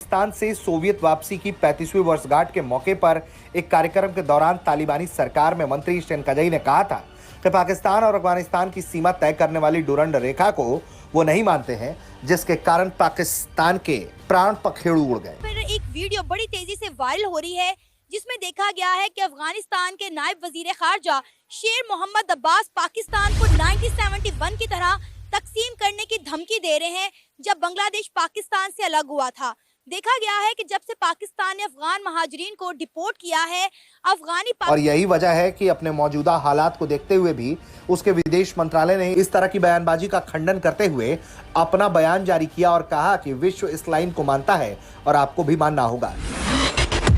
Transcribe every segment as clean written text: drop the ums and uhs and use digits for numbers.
पाकिस्तान से सोवियत वापसी की 35वीं वर्षगांठ के मौके पर एक कार्यक्रम के दौरान तालिबानी सरकार में मंत्री शनकजई ने कहा था कि पाकिस्तान और अफगानिस्तान की सीमा तय करने वाली डुरंड रेखा को वो नहीं मानते हैं, जिसके कारण पाकिस्तान के प्राण पखेरु उड़ गए। फिर एक वीडियो बड़ी तेजी से वायरल हो रही है जिसमें देखा गया है कि अफगानिस्तान के नायब वजीर खारजा शेर मोहम्मद अब्बास पाकिस्तान को 1971 की तरह तकसीम करने की धमकी दे रहे हैं, जब बांग्लादेश पाकिस्तान से अलग हुआ था। देखा गया है कि जब से पाकिस्तान ने अफगान महाजरीन को डिपोर्ट किया है, अफगानी और यही वजह है कि अपने मौजूदा हालात को देखते हुए भी उसके विदेश मंत्रालय ने इस तरह की बयानबाजी का खंडन करते हुए अपना बयान जारी किया और कहा कि विश्व इस लाइन को मानता है और आपको भी मानना होगा।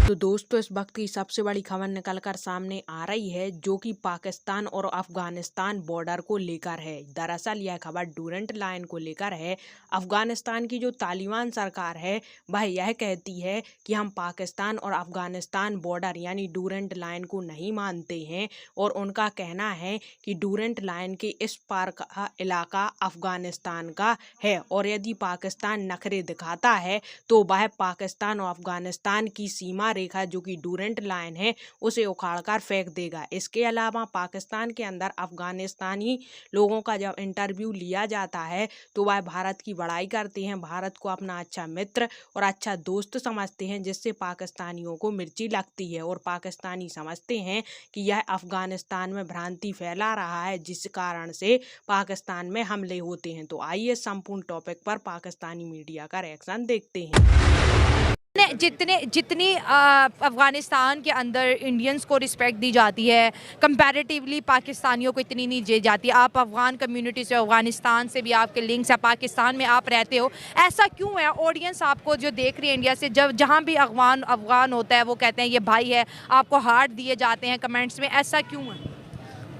तो दोस्तों, इस वक्त की सबसे बड़ी खबर निकलकर सामने आ रही है, जो कि पाकिस्तान और अफगानिस्तान बॉर्डर को लेकर है। दरअसल यह खबर डूरंट लाइन को लेकर है। अफगानिस्तान की जो तालिबान सरकार है वह यह कहती है कि हम पाकिस्तान और अफगानिस्तान बॉर्डर यानी डूरंट लाइन को नहीं मानते हैं, और उनका कहना है कि डूरंट लाइन के इस पार का इलाका अफगानिस्तान का है, और यदि पाकिस्तान नखरे दिखाता है तो वह पाकिस्तान और अफगानिस्तान की सीमा रेखा जो कि डूरंट लाइन है उसे उखाड़कर फेंक देगा। इसके अलावा पाकिस्तान के अंदर अफगानिस्तानी लोगों का जब इंटरव्यू लिया जाता है तो वह भारत की बड़ाई करते हैं, भारत को अपना अच्छा मित्र और अच्छा दोस्त समझते हैं, जिससे पाकिस्तानियों को मिर्ची लगती है, और पाकिस्तानी समझते हैं कि यह अफगानिस्तान में भ्रांति फैला रहा है, जिस कारण से पाकिस्तान में हमले होते हैं। तो आइए संपूर्ण टॉपिक पर पाकिस्तानी मीडिया का रिएक्शन देखते हैं। जितनी अफगानिस्तान के अंदर इंडियंस को रिस्पेक्ट दी जाती है, कंपैरेटिवली पाकिस्तानियों को इतनी नहीं दी जाती। आप अफगान कम्युनिटी से, अफगानिस्तान से भी आपके लिंक्स है, पाकिस्तान में आप रहते हो, ऐसा क्यों है? ऑडियंस आपको जो देख रही है इंडिया से, जब जहाँ भी अफगान होता है वो कहते हैं ये भाई है, आपको हार्ट दिए जाते हैं कमेंट्स में, ऐसा क्यों है?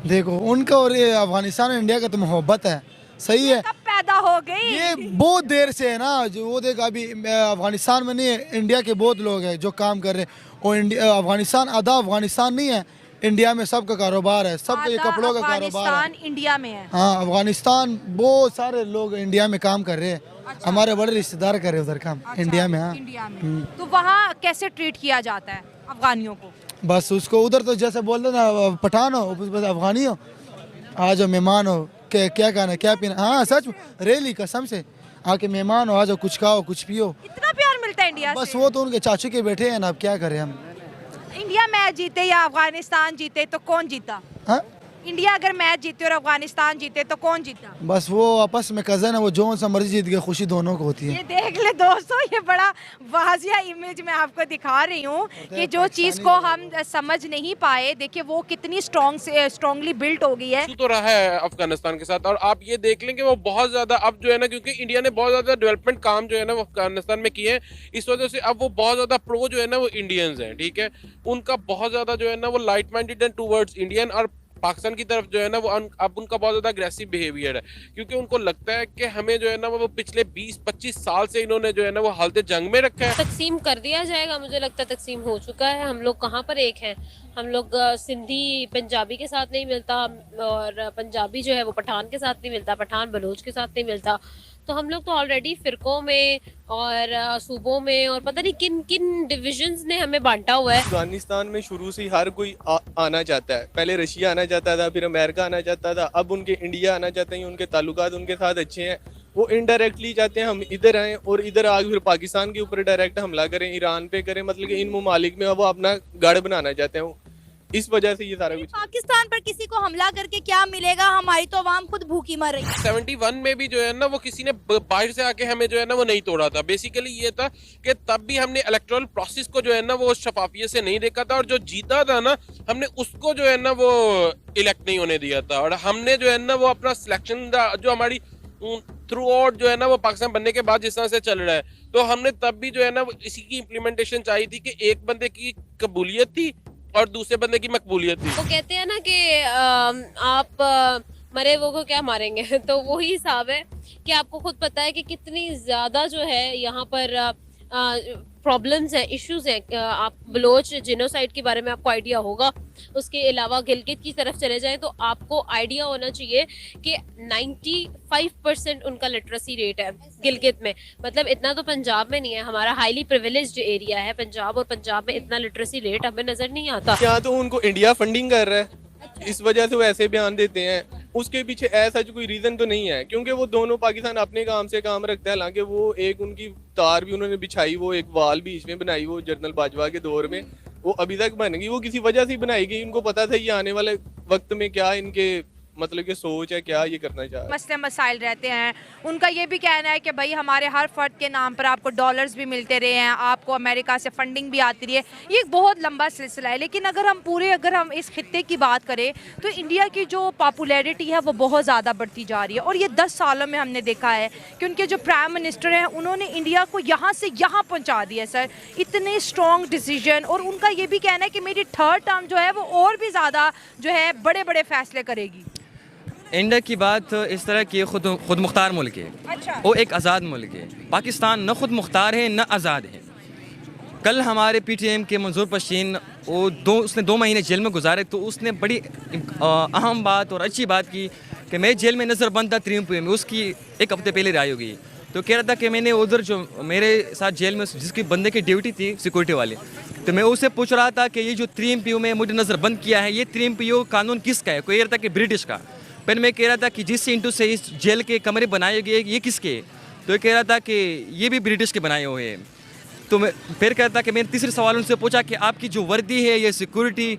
देखो, उनका और ये अफगानिस्तान और इंडिया का तो मोहब्बत है, सही है। कब पैदा हो गई? ये बहुत देर से है ना, जो वो देख अभी अफगानिस्तान में नहीं है, इंडिया के बहुत लोग हैं जो काम कर रहे हैं, और अफगानिस्तान आधा अफगानिस्तान नहीं है, इंडिया में सबका कारोबार है, सबका ये कपड़ों का कारोबार है। इंडिया में है। हाँ, अफगानिस्तान बहुत सारे लोग इंडिया में काम कर रहे हैं। अच्छा। हमारे बड़े रिश्तेदार कर रहे हैं उधर काम। अच्छा, इंडिया में। हाँ, इंडिया में। तो वहाँ कैसे ट्रीट किया जाता है अफगानियों को? बस उसको उधर तो जैसे बोलते ना, पठान हो अफगानी हो, आज मेहमान हो, क्या खाना क्या पीना। हाँ सच, रेली कसम से, आके मेहमान हो, आ जाओ, कुछ खाओ कुछ पियो। इतना प्यार मिलता है इंडिया बस से? वो तो उनके चाचू के बैठे हैं ना, अब क्या करें हम। इंडिया मैच जीते या अफगानिस्तान जीते तो कौन जीता? हाँ, इंडिया अगर मैच जीते और अफगानिस्तान जीते तो कौन जीता? बस वो आपस में कजन है, वो जो सा मर्जी जीत गया, खुशी दोनों को होती है। ये देख ले दोस्तों, ये बड़ा वाजिया इमेज मैं आपको दिखा रही हूँ कि जो चीज को हम समझ नहीं पाए, देखिए वो कितनी स्ट्रॉन्गली बिल्ट हो गई है। तो रहा है अफगानिस्तान के साथ, और आप ये देख लें कि वो बहुत ज्यादा अब जो है ना, क्योंकि इंडिया ने बहुत ज्यादा डेवलपमेंट काम जो है ना वो अफगानिस्तान में किए हैं, इस वजह से अब वो बहुत ज्यादा प्रो जो है ना वो इंडियंस हैं, ठीक है। उनका बहुत ज्यादा जो है ना वो light minded and towards Indian, और पाकिस्तान की तरफ जो है ना वो अब उनका बहुत ज्यादा अग्रेसिव बिहेवियर है, क्योंकि उनको लगता है कि हमें जो है ना वो पिछले 20-25 साल से इन्होंने जो है ना वो हालत जंग में रखा है। तकसीम कर दिया जाएगा, मुझे लगता है तकसीम हो चुका है। हम लोग कहाँ पर एक हैं, हम लोग सिंधी पंजाबी के साथ नहीं मिलता, और पंजाबी जो है वो पठान के साथ नहीं मिलता, पठान बलोच के साथ नहीं मिलता। तो हम लोग तो ऑलरेडी फिरकों में और सूबों में और पता नहीं किन किन डिविजन्स ने हमें बांटा हुआ है। अफगानिस्तान में शुरू से ही हर कोई आना चाहता है। पहले रशिया आना चाहता था, फिर अमेरिका आना चाहता था, अब उनके इंडिया आना चाहते हैं। उनके ताल्लुकात उनके साथ अच्छे हैं, वो इनडायरेक्टली चाहते हैं हम इधर आएँ, और इधर आगे फिर पाकिस्तान के ऊपर डायरेक्ट हमला करें, ईरान पे करें, मतलब कि इन ममालिक में वो अपना गढ़ बनाना चाहते हैं। इस वजह से ये सारा कुछ। पाकिस्तान पर किसी को हमला करके क्या मिलेगा? हमारी तो आवाम खुद भूखी मर रही है। 71 में भी जो है ना वो किसी ने बाहर से आके हमें जो है ना वो नहीं तोड़ा था। बेसिकली ये था कि तब भी हमने इलेक्टोरल प्रोसेस को जो है ना वो शफाफियत से नहीं देखा था, और जो जीता था ना हमने उसको जो है ना वो इलेक्ट नहीं होने दिया था, और हमने जो है ना वो अपना सिलेक्शन जो हमारी थ्रू आउट जो है ना वो पाकिस्तान बनने के बाद जिस तरह से चल रहा है, तो हमने तब भी जो है ना इसी की इम्प्लीमेंटेशन चाहिए थी कि एक बंदे की कबूलियत थी और दूसरे बंदे की मकबूलियत थी। वो कहते हैं ना कि आप मरे वो को क्या मारेंगे तो वही हिसाब है कि आपको खुद पता है कि कितनी ज्यादा जो है यहाँ पर प्रॉब्लम्स हैं, इश्यूज हैं। आप बलोच जिनोसाइड के बारे में आपको आइडिया होगा। उसके अलावा गिलगित की तरफ चले जाएं तो आपको आइडिया होना चाहिए कि 95% उनका लिटरेसी रेट है गिलगित में। मतलब इतना तो पंजाब में नहीं है। हमारा हाईली प्रिविलेज्ड एरिया है पंजाब, और पंजाब में इतना लिटरेसी रेट हमें नजर नहीं आता। यहाँ तो उनको इंडिया फंडिंग कर रहा है, इस वजह से वो ऐसे बयान देते हैं। उसके पीछे ऐसा कोई रीजन तो नहीं है, क्योंकि वो दोनों पाकिस्तान अपने काम से काम रखते हैं। हालांकि वो एक उनकी तार भी उन्होंने बिछाई, वो एक वाल बीच में बनाई, वो जनरल बाजवा के दौर में, वो अभी तक बन गई। वो किसी वजह से बनाई गई। उनको पता था ये आने वाले वक्त में क्या इनके मतलब कि सोच है, क्या ये करना चाह रहे हैं। मसले मसाइल रहते हैं। उनका ये भी कहना है कि भाई हमारे हर फर्द के नाम पर आपको डॉलर्स भी मिलते रहे हैं, आपको अमेरिका से फंडिंग भी आती रही है। ये एक बहुत लंबा सिलसिला है। लेकिन अगर हम इस खित्ते की बात करें तो इंडिया की जो पॉपुलैरिटी है वो बहुत ज़्यादा बढ़ती जा रही है। और ये 10 सालों में हमने देखा है कि उनके जो प्राइम मिनिस्टर हैं उन्होंने इंडिया को यहाँ से यहाँ पहुँचा दिया सर। इतने स्ट्रॉन्ग डिसीजन। और उनका ये भी कहना है कि मेरी थर्ड टर्म जो है वो और भी ज़्यादा जो है बड़े बड़े फैसले करेगी। इंडिया की बात इस तरह की खुद मुख्तार मुल्क है। अच्छा। वो एक आज़ाद मुल्क है। पाकिस्तान न खुद मुख्तार है न आज़ाद है। कल हमारे PTM के मंजूर पशीन उसने 2 महीने जेल में गुजारे, तो उसने बड़ी अहम बात और अच्छी बात की कि मैं जेल में नज़रबंद था 3 में। उसकी एक हफ्ते पहले रिहाई हो गई। तो कह रहा था कि मैंने उधर जो मेरे साथ जेल में जिसकी बंदे की ड्यूटी थी सिक्योरिटी वाली, तो मैं उससे पूछ रहा था कि ये जो 3 में मुझे नज़रबंद किया है, ये 3 कानून किसका है? कोई कह रहा था कि ब्रिटिश का। फिर मैं कह रहा था कि जिस इंटू से इस जेल के कमरे बनाए गए ये किसके? तो ये कह रहा था कि ये भी ब्रिटिश के बनाए हुए हैं। तो मैं फिर कहता कि मैंने तीसरे सवाल उनसे पूछा कि आपकी जो वर्दी है ये सिक्योरिटी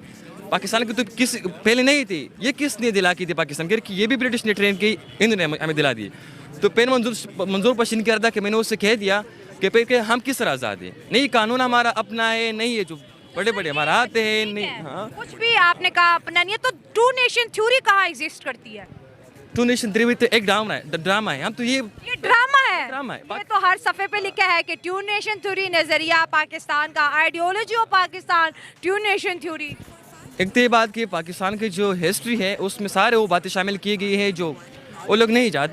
पाकिस्तान की तो किस पहले नहीं थी, ये किसने दिला की थी पाकिस्तान की? ये भी ब्रिटिश ने ट्रेन की, इन्होंने हमें दिला दी। तो फिर मंजूर पशीन कह रहा था कि मैंने उससे कह दिया कि फिर कि हम किस तरह आज़ाद हैं? नहीं, कानून हमारा अपना है, नहीं है जो बड़े बड़े हमारा आते हैं। नहीं, हाँ, कुछ भी आपने कहा अपना नहीं है। तो 2 नेशन थ्योरी कहाँ एग्जिस्ट करती है? 2 नेशन थ्योरी तो एक ड्रामा है। हम तो ये ड्रामा है। ड्रामा है। ये तो हर सफ़े पे लिखा है कि 2 नेशन थ्योरी नजरिया पाकिस्तान का, ideology of Pakistan 2 nation theory. एक तो ये बात कि पाकिस्तान की जो हिस्ट्री है उसमें सारे वो बातें शामिल की गई है जो वो लोग नहीं चाहते।